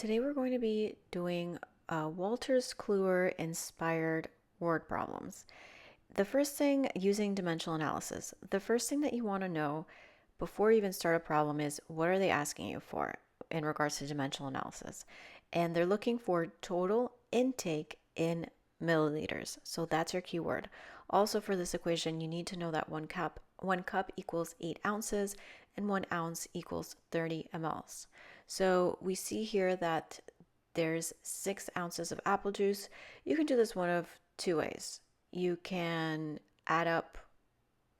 Today we're going to be doing Wolters Kluwer inspired word problems. The first thing, using dimensional analysis, the first thing that you want to know before you even start a problem is what are they asking you for in regards to dimensional analysis? And they're looking for total intake in milliliters. So that's your keyword. Also for this equation, you need to know that one cup equals 8 ounces and 1 ounce equals 30 mLs. So we see here that there's 6 ounces of apple juice. You can do this one of two ways. You can add up,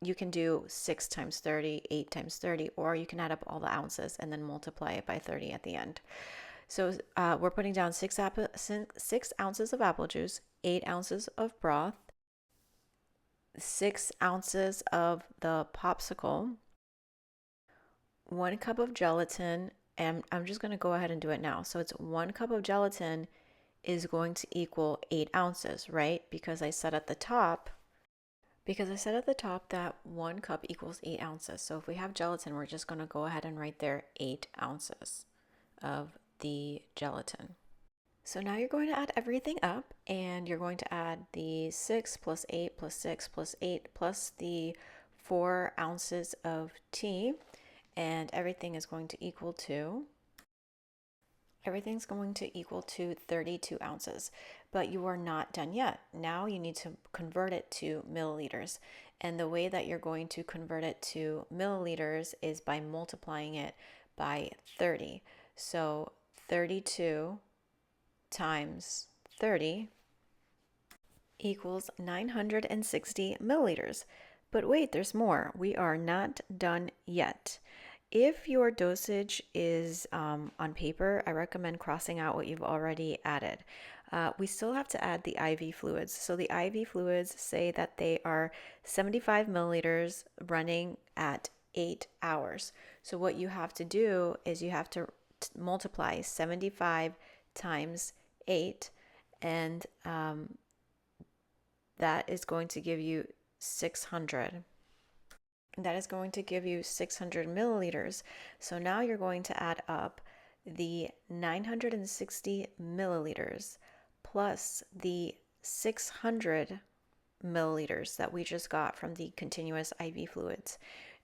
you can do 6 times 30, 8 times 30, or you can add up all the ounces and then multiply it by 30 at the end. So we're putting down 6 ounces of apple juice, 8 ounces of broth, 6 ounces of the popsicle, 1 cup of gelatin, and I'm just going to go ahead and do it now. So it's 1 cup of gelatin is going to equal 8 ounces, right? Because I said at the top that 1 cup equals 8 ounces. So if we have gelatin, we're just going to go ahead and write there 8 ounces of the gelatin. So now you're going to add everything up, and you're going to add the 6 plus 8 plus 6 plus 8 plus the 4 ounces of tea, and everything's going to equal to 32 ounces. But you are not done yet. Now you need to convert it to milliliters. And the way that you're going to convert it to milliliters is by multiplying it by 30. So 32 times 30 equals 960 milliliters. But wait, there's more. We are not done yet. If your dosage is on paper, I recommend crossing out what you've already added. We still have to add the IV fluids. So the IV fluids say that they are 75 milliliters running at 8 hours. So what you have to do is you have to multiply 75 times 8, and that is going to give you 600. That is going to give you 600 milliliters. So now you're going to add up the 960 milliliters plus the 600 milliliters that we just got from the continuous IV fluids.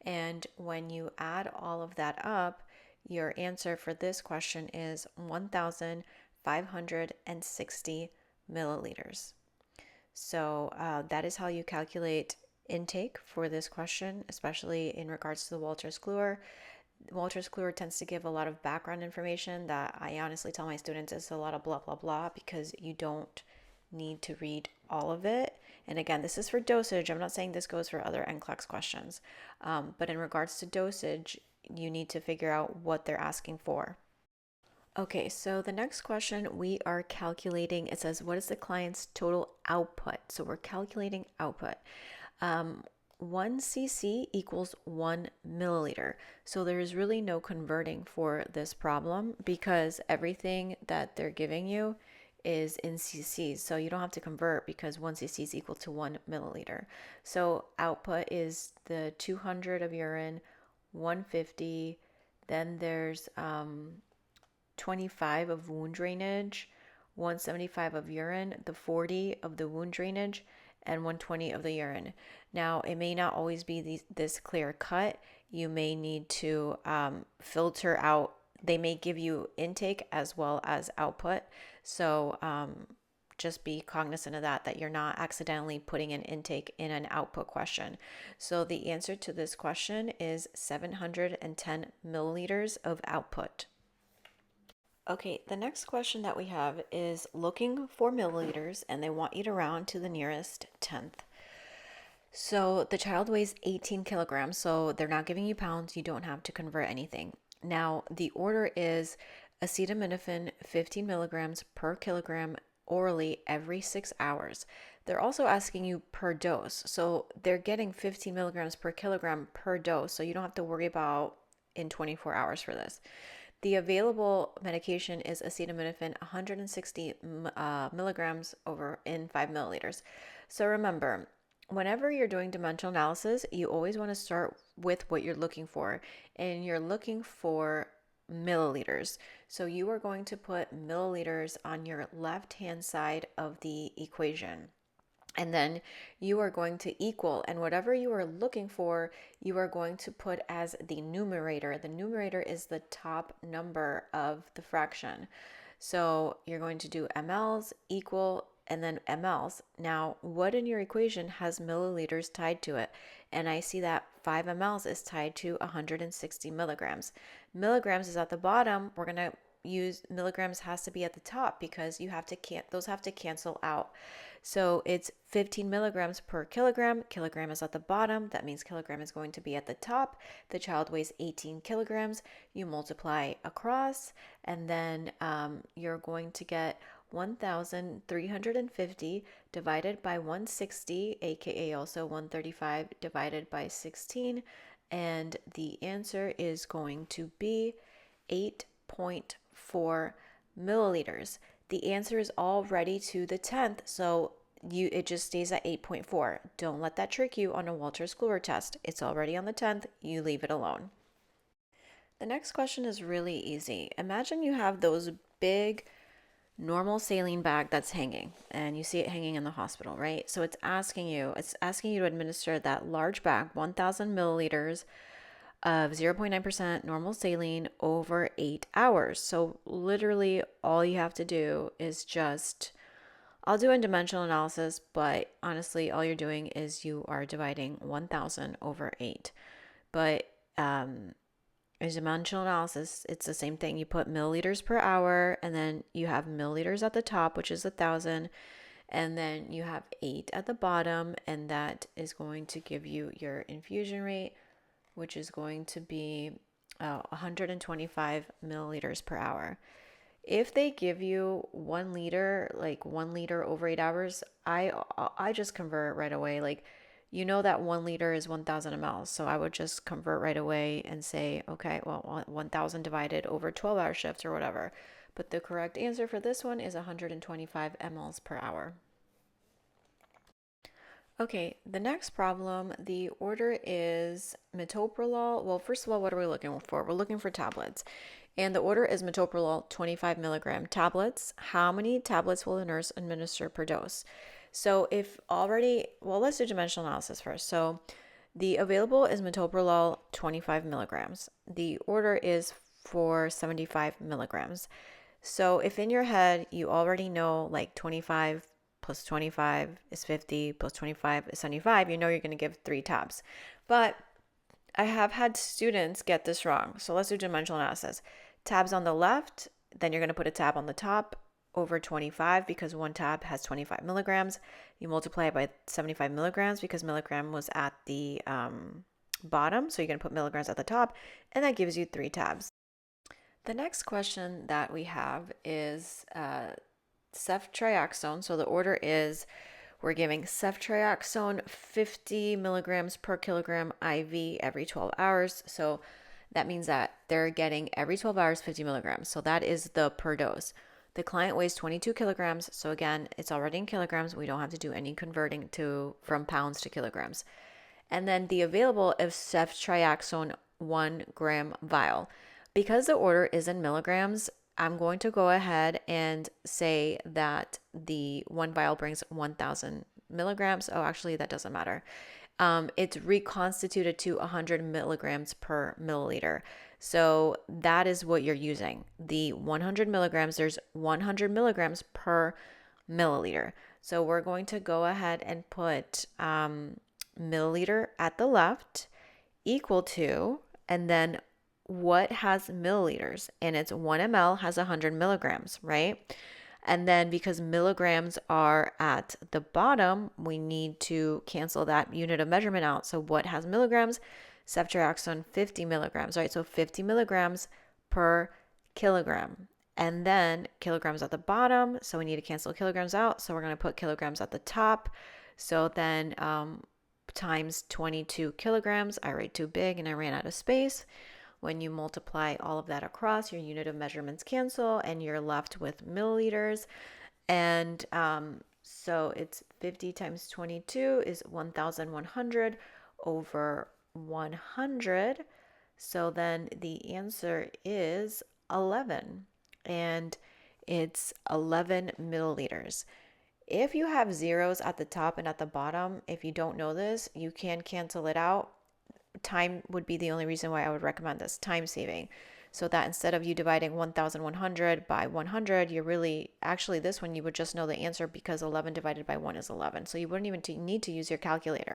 And when you add all of that up, your answer for this question is 1,560 milliliters. So that is how you calculate intake for this question, especially in regards to the Wolters Kluwer. Wolters Kluwer tends to give a lot of background information that I honestly tell my students is a lot of blah, blah, blah, because you don't need to read all of it. And again, this is for dosage. I'm not saying this goes for other NCLEX questions. But in regards to dosage, you need to figure out what they're asking for. Okay, so the next question we are calculating, it says, what is the client's total output? So we're calculating output. 1 cc equals 1 milliliter. So there is really no converting for this problem because everything that they're giving you is in cc's. So you don't have to convert because 1 cc is equal to 1 milliliter. So output is the 200 of urine, 150, then there's 25 of wound drainage, 175 of urine, the 40 of the wound drainage, and 120 of the urine. Now, it may not always be this clear cut. You may need to filter out. They may give you intake as well as output. So just be cognizant of that you're not accidentally putting an intake in an output question. So the answer to this question is 710 milliliters of output. Okay, the next question that we have is looking for milliliters, and they want you to round to the nearest tenth. So the child weighs 18 kilograms, so they're not giving you pounds. You don't have to convert anything. Now, the order is acetaminophen 15 milligrams per kilogram orally every 6 hours. They're also asking you per dose. So they're getting 15 milligrams per kilogram per dose, so you don't have to worry about in 24 hours for this. The available medication is acetaminophen 160 milligrams over in 5 milliliters. So remember, whenever you're doing dimensional analysis, you always want to start with what you're looking for. And you're looking for milliliters. So you are going to put milliliters on your left-hand side of the equation. And then you are going to equal, and whatever you are looking for, you are going to put as the numerator. The numerator is the top number of the fraction. So you're going to do mLs equal and then mLs. Now, what in your equation has milliliters tied to it? And I see that 5 mLs is tied to 160 milligrams. Milligrams is at the bottom. We're going to use milligrams has to be at the top because you have to those have to cancel out. So it's 15 milligrams per kilogram. Kilogram is at the bottom. That means kilogram is going to be at the top. The child weighs 18 kilograms. You multiply across, and then you're going to get 1,350 divided by 160, aka also 135 divided by 16. And the answer is going to be 8.4 milliliters. The answer is already to the 10th, so it just stays at 8.4. Don't let that trick you on a Wolters Kluwer test. It's already on the 10th. You leave it alone. The next question is really easy. Imagine you have those big normal saline bag that's hanging, and you see it hanging in the hospital, right? So it's asking you to administer that large bag, 1,000 milliliters of 0.9% normal saline over 8 hours. So literally all you have to do is I'll do a dimensional analysis, but honestly, all you're doing is you are dividing 1,000 over 8. But as dimensional analysis, it's the same thing. You put milliliters per hour, and then you have milliliters at the top, which is 1,000, and then you have 8 at the bottom, and that is going to give you your infusion rate, which is going to be 125 milliliters per hour. If they give you 1 liter, like 1 liter over 8 hours, I just convert right away. Like, you know that 1 liter is 1,000 mLs. So I would just convert right away and say, okay, well, 1,000 divided over 12-hour shifts or whatever. But the correct answer for this one is 125 mLs per hour. Okay, the next problem, the order is metoprolol. Well, first of all, what are we looking for? We're looking for tablets. And the order is metoprolol 25 milligram tablets. How many tablets will the nurse administer per dose? So let's do dimensional analysis first. So the available is metoprolol 25 milligrams. The order is for 75 milligrams. So if in your head you already know like 25 plus 25 is 50, plus 25 is 75, you know you're going to give 3 tabs. But I have had students get this wrong. So let's do dimensional analysis. Tabs on the left, then you're going to put a tab on the top over 25 because 1 tab has 25 milligrams. You multiply it by 75 milligrams because milligram was at the bottom. So you're going to put milligrams at the top, and that gives you 3 tabs. The next question that we have is ceftriaxone. So the order is we're giving ceftriaxone 50 milligrams per kilogram IV every 12 hours. So that means that they're getting every 12 hours 50 milligrams. So that is the per dose. The client weighs 22 kilograms. So again, it's already in kilograms. We don't have to do any converting from pounds to kilograms. And then the available is ceftriaxone 1 gram vial. Because the order is in milligrams, I'm going to go ahead and say that the 1 vial brings 1,000 milligrams. Oh, actually, that doesn't matter. It's reconstituted to 100 milligrams per milliliter. So that is what you're using. The 100 milligrams, there's 100 milligrams per milliliter. So we're going to go ahead and put milliliter at the left equal to, and then what has milliliters, and it's 1 ml has 100 milligrams, right? And then because milligrams are at the bottom, we need to cancel that unit of measurement out. So what has milligrams? Ceftriaxone 50 milligrams, right? So 50 milligrams per kilogram. And then kilograms at the bottom, so we need to cancel kilograms out. So we're going to put kilograms at the top. So then times 22 kilograms, I write too big and I ran out of space. When you multiply all of that across, your unit of measurements cancel and you're left with milliliters. And so it's 50 times 22 is 1,100 over 100. So then the answer is 11, and it's 11 milliliters. If you have zeros at the top and at the bottom, if you don't know this, you can cancel it out. Time would be the only reason why I would recommend this, time saving. So that instead of you dividing 1,100 by 100, you're really, actually this one, you would just know the answer because 11 divided by 1 is 11. So you wouldn't even need to use your calculator.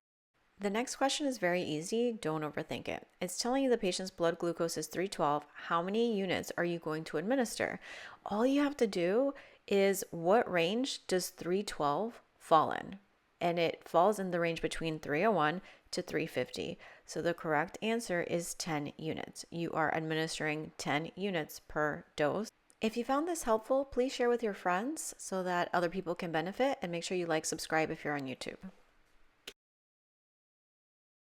The next question is very easy. Don't overthink it. It's telling you the patient's blood glucose is 312. How many units are you going to administer? All you have to do is what range does 312 fall in? And it falls in the range between 301 to 350. So the correct answer is 10 units. You are administering 10 units per dose. If you found this helpful, please share with your friends so that other people can benefit, and make sure you like, subscribe if you're on YouTube.